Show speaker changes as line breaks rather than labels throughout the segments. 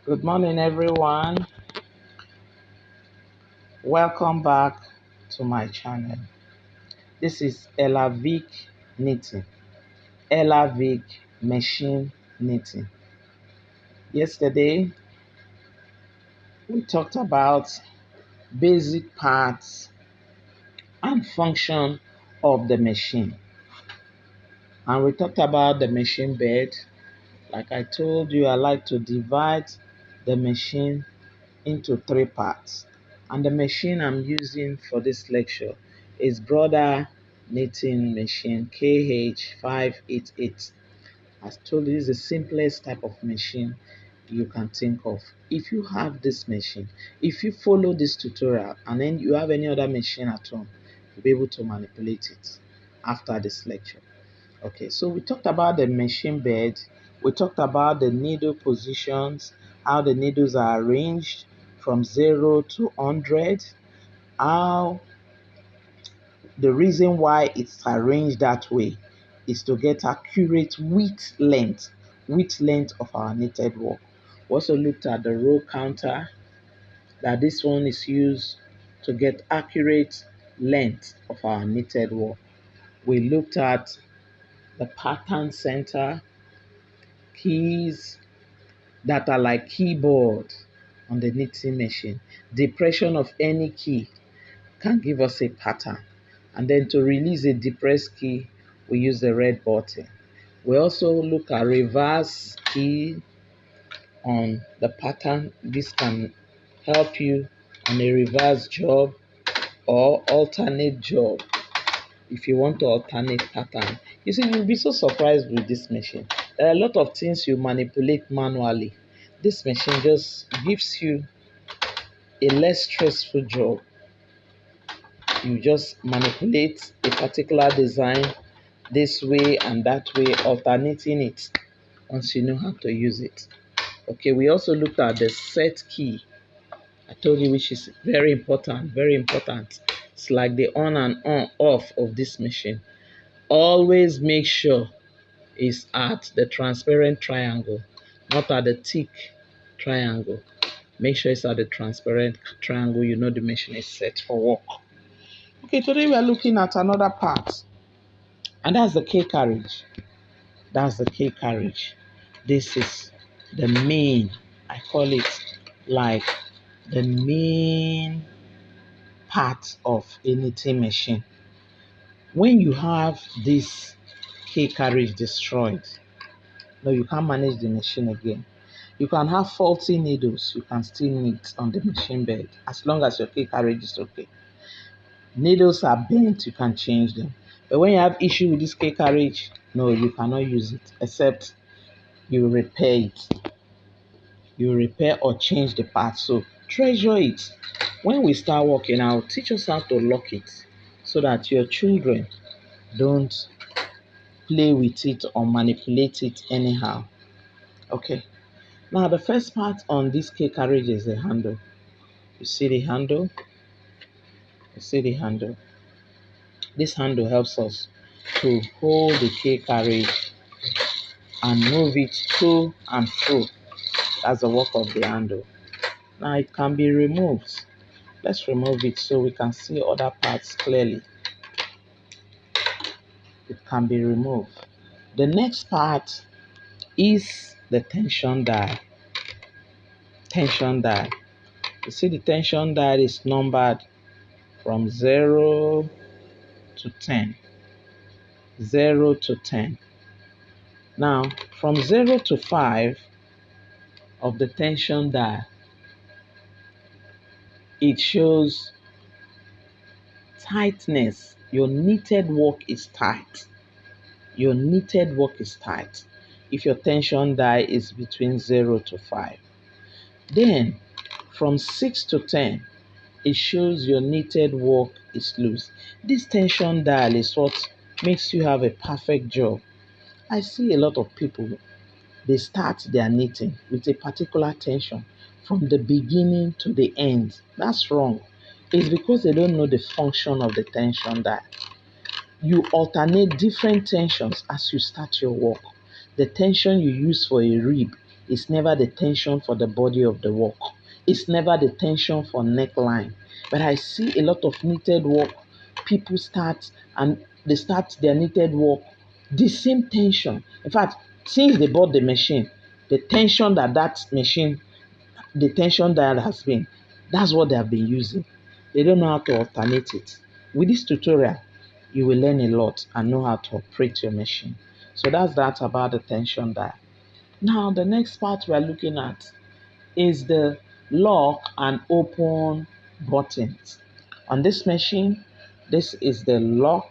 Good morning, everyone. Welcome back to my channel. This is ELLA-VIC knitting, ELLA-VIC machine knitting. Yesterday, we talked about basic parts and function of the machine. And we talked about the machine bed. Like I told you, I like to divide the machine into three parts. And the machine I'm using for this lecture is Brother Knitting Machine KH588. As told you, this is the simplest type of machine you can think of. If you have this machine, if you follow this tutorial and then you have any other machine at home, you'll be able to manipulate it after this lecture. Okay, so we talked about the machine bed, we talked about the needle positions, how the needles are arranged from 0 to 100, how the reason why it's arranged that way is to get accurate width length of our knitted work. We also looked at the row counter, that this one is used to get accurate length of our knitted work. We looked at the pattern center, keys that are like keyboard on the knitting machine. Depression of any key can give us a pattern. And then to release a depressed key, we use the red button. We also look at reverse key on the pattern. This can help you on a reverse job or alternate job. If you want to alternate pattern, you see, you'll be so surprised with this machine. There are a lot of things you manipulate manually. This machine just gives you a less stressful job. You just manipulate a particular design this way and that way, alternating it once you know how to use it. Okay, we also looked at the set key. I told you, which is very important, very important. It's like the on and off of this machine. Always make sure it's at the transparent triangle, not at the thick triangle. Make sure it's at the transparent triangle. You know the machine is set for work. Okay, today we are looking at another part, and that's the K carriage. That's the K carriage. This is the main, I call it like the main part of a knitting machine. When you have this K carriage destroyed, no, you can't manage the machine again. You can have faulty needles, you can still knit on the machine bed as long as your K carriage is okay. Needles are bent, you can change them. But when you have issue with this K carriage, no, you cannot use it except you repair it. You repair or change the parts. So treasure it. When we start working, I'll teach us how to lock it so that your children don't play with it or manipulate it anyhow. Okay. Now the first part on this K carriage is the handle. You see the handle? You see the handle? This handle helps us to hold the K carriage and move it to and fro. That's the work of the handle. Now it can be removed. Let's remove it so we can see other parts clearly. It can be removed. The next part is the tension dial. Tension dial. You see the tension dial is numbered from 0 to 10. 0 to 10. Now, from 0 to 5 of the tension dial, it shows tightness. Your knitted work is tight. Your knitted work is tight if your tension dial is between 0 to 5. Then, from 6 to 10, it shows your knitted work is loose. This tension dial is what makes you have a perfect job. I see a lot of people, they start their knitting with a particular tension from the beginning to the end. That's wrong. It's because they don't know the function of the tension dial. You alternate different tensions as you start your work. The tension you use for a rib It's never the tension for the body of the work. It's never the tension for neckline. But I see a lot of knitted work. People start and they start their knitted work. The same tension. In fact, since they bought the machine, the tension the tension that has been, that's what they have been using. They don't know how to alternate it. With this tutorial, you will learn a lot and know how to operate your machine. So that's that about the tension dial. Now, the next part we are looking at is the lock and open buttons. On this machine, this is the lock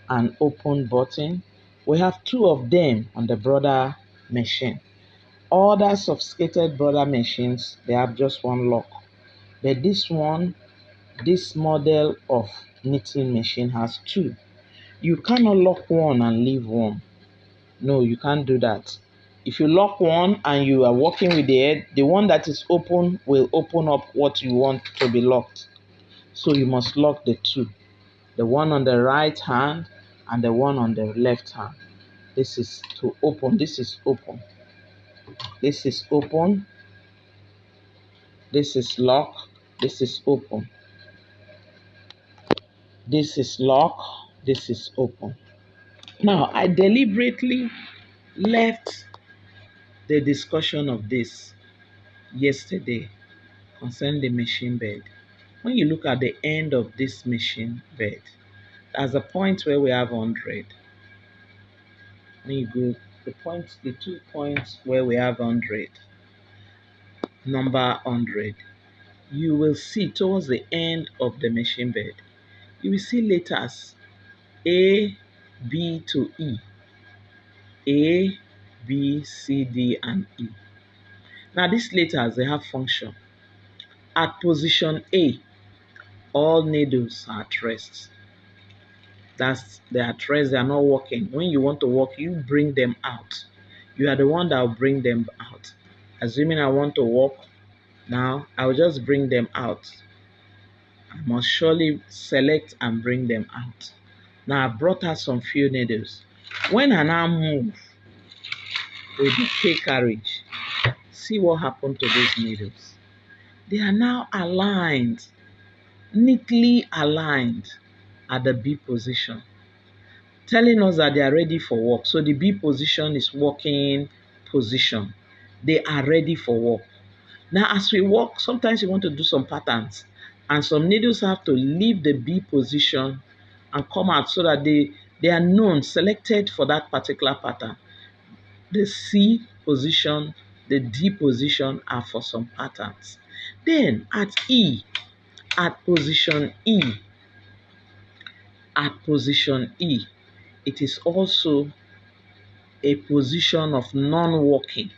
and open button. We have two of them on the brother machine. Other sophisticated brother machines, they have just one lock. But this model of knitting machine has two. You cannot lock one and leave one. No, you can't do that. If you lock one and you are working with the head, the one that is open will open up what you want to be locked. So you must lock the two. The one on the right hand and the one on the left hand. This is to open. This is open. This is open. This is lock. This is open. This is lock. This is open. Now, I deliberately left the discussion of this yesterday concerning the machine bed. When you look at the end of this machine bed, there's a point where we have 100. When you go, the 2 points where we have 100, number 100, you will see towards the end of the machine bed, you will see letters A, B to E. A, B, C, D, and E. Now these letters, they have function. At position A, all needles are at rest. They are at rest, they are not working. When you want to work, you bring them out. You are the one that will bring them out. Assuming I want to work now, I will just bring them out. I must surely select and bring them out. Now I brought out some few needles. When I now move with the K carriage, see what happened to these needles. They are now aligned, neatly aligned at the B position, telling us that they are ready for work. So the B position is working position. They are ready for work. Now as we work, sometimes you want to do some patterns and some needles have to leave the B position and come out so that they are known, selected for that particular pattern. The C position, the D position are for some patterns. Then at position E, it is also a position of non-working,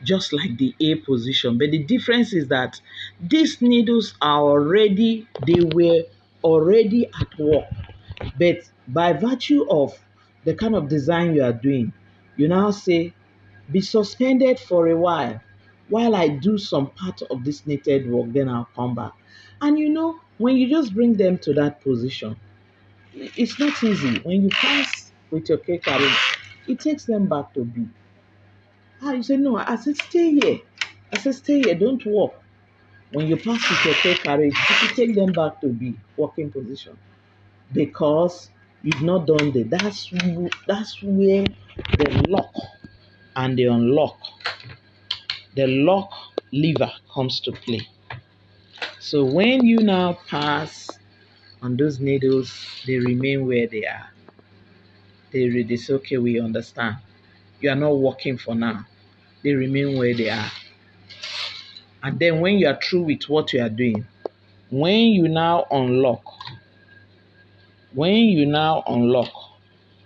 just like the A position. But the difference is that these needles they were already at work. But by virtue of the kind of design you are doing, you now say, be suspended for a while I do some part of this knitted work, then I'll come back. And when you just bring them to that position, it's not easy. When you pass with your K carriage, it takes them back to B. You say, no, I said, stay here. Stay here, don't walk. When you pass with your K carriage, it will take them back to B, working position. Because you've not done that's where the lock and the unlock, the lock lever comes to play. So when you now pass on those needles, they remain where they are. They say, okay, we understand. You are not working for now. They remain where they are. And then when you are through with what you are doing, when you now unlock,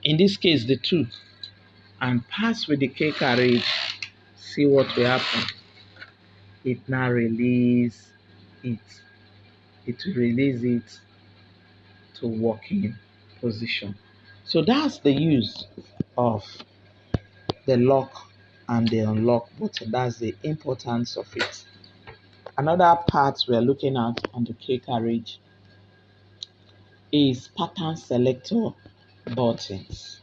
in this case the 2, and pass with the K carriage, see what will happen. It now release it. It will release it to working position. So that's the use of the lock and the unlock button. That's the importance of it. Another part we are looking at on the K carriage is pattern selector buttons.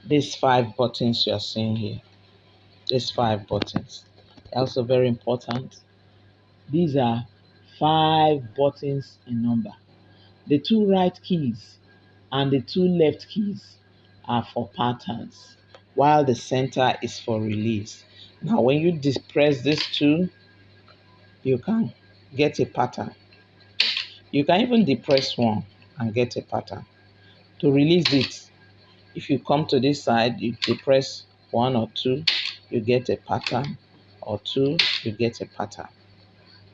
These 5 buttons you are seeing here, these 5 buttons. Also very important. These are 5 buttons in number. The 2 right keys and the 2 left keys are for patterns, while the center is for release. Now, when you press these 2, you can get a pattern. You can even depress 1 and get a pattern. To release it, if you come to this side, you depress 1 or 2, you get a pattern, or 2, you get a pattern.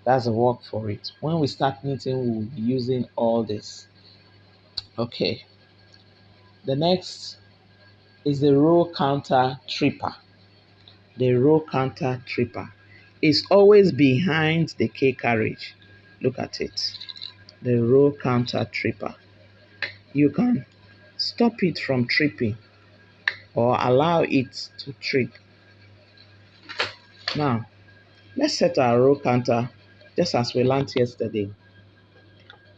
That's the work for it. When we start knitting, we'll be using all this. Okay. The next is the row counter tripper. The row counter tripper is always behind the K carriage. Look at it. The row counter tripper. You can stop it from tripping or allow it to trip. Now, let's set our row counter just as we learned yesterday.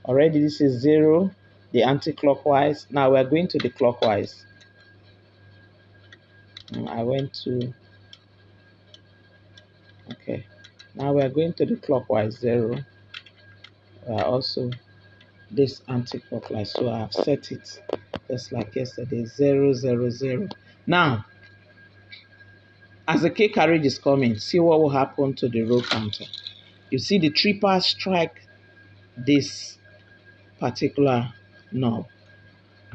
Already this is 0, the anti-clockwise. Now we're going to the clockwise. I went to, okay. Now we're going to the clockwise 0. Also this anti-clockwise. So I have set it just like yesterday, 0, 0, 0. Now, as the K carriage is coming, see what will happen to the row counter. You see the tripper strike this particular knob.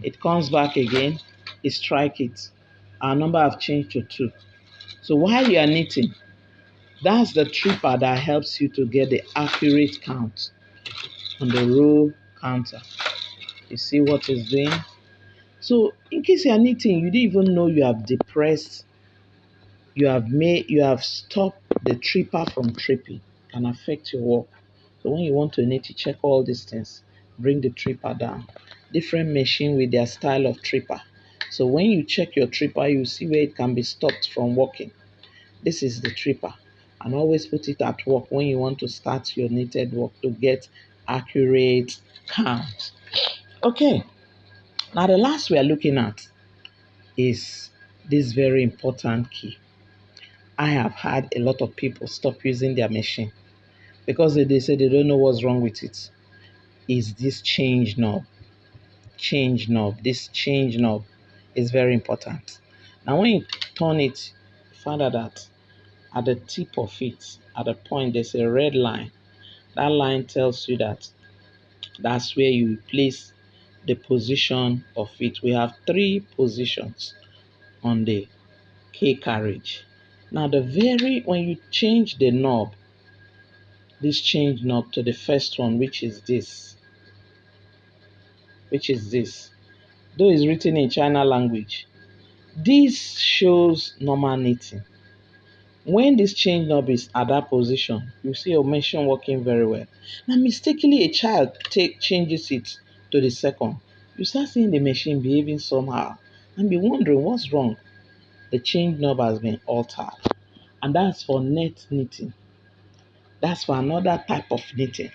It comes back again, it strike it. Our number have changed to 2. So while you are knitting, that's the tripper that helps you to get the accurate count on the row counter. You see what it's doing? So in case you are knitting, you didn't even know you have depressed, you have stopped the tripper from tripping, can affect your work. So when you want to knit, you check all these things. Bring the tripper down. Different machine with their style of tripper. So when you check your tripper, you see where it can be stopped from working. This is the tripper. And always put it at work when you want to start your knitted work to get accurate count. Okay. Now the last we are looking at is this very important key. I have had a lot of people stop using their machine because they say they don't know what's wrong with it. Is this change knob. Change knob. This change knob is very important. Now when you turn it, you find out that at the tip of it, at the point, there's a red line. That line tells you that that's where you place the position of it. We have 3 positions on the K carriage. Now when you change the knob, this change knob to the first one, which is this, though it's written in China language, this shows normal knitting. When this change knob is at that position, you see your machine working very well. Now mistakenly a child changes it to the second, you start seeing the machine behaving somehow and be wondering what's wrong. The change knob has been altered, and that's for net knitting. That's for another type of knitting.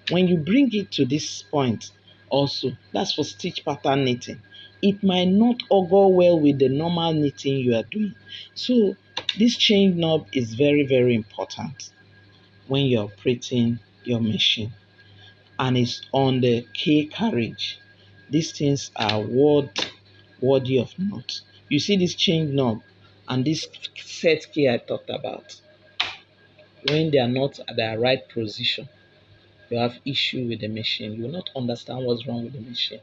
When you bring it to this point also, that's for stitch pattern knitting. It might not augur well with the normal knitting you are doing. So this change knob is very, very important when you're operating your machine, and it's on the K carriage. These things are worthy of note. You see this change knob and this set key I talked about. When they are not at the right position, you have issue with the machine. You will not understand what's wrong with the machine.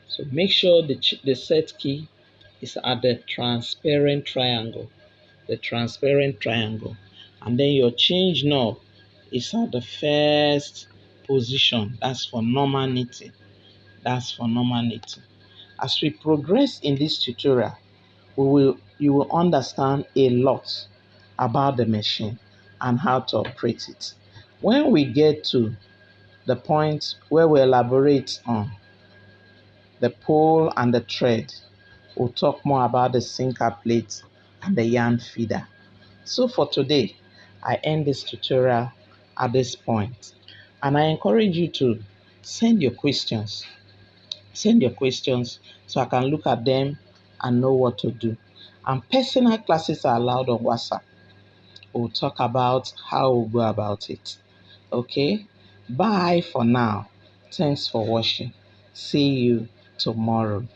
So make sure the set key is at the transparent triangle. The transparent triangle. And then your change knob is at the first position. That's for normal knitting. That's for normal knitting. As we progress in this tutorial, you will understand a lot about the machine and how to operate it. When we get to the point where we elaborate on the pole and the thread, we'll talk more about the sinker plate and the yarn feeder. So for today, I end this tutorial at this point, and I encourage you to send your questions. Send your questions so I can look at them and know what to do. And personal classes are allowed on WhatsApp. We'll talk about how we'll go about it. Okay? Bye for now. Thanks for watching. See you tomorrow.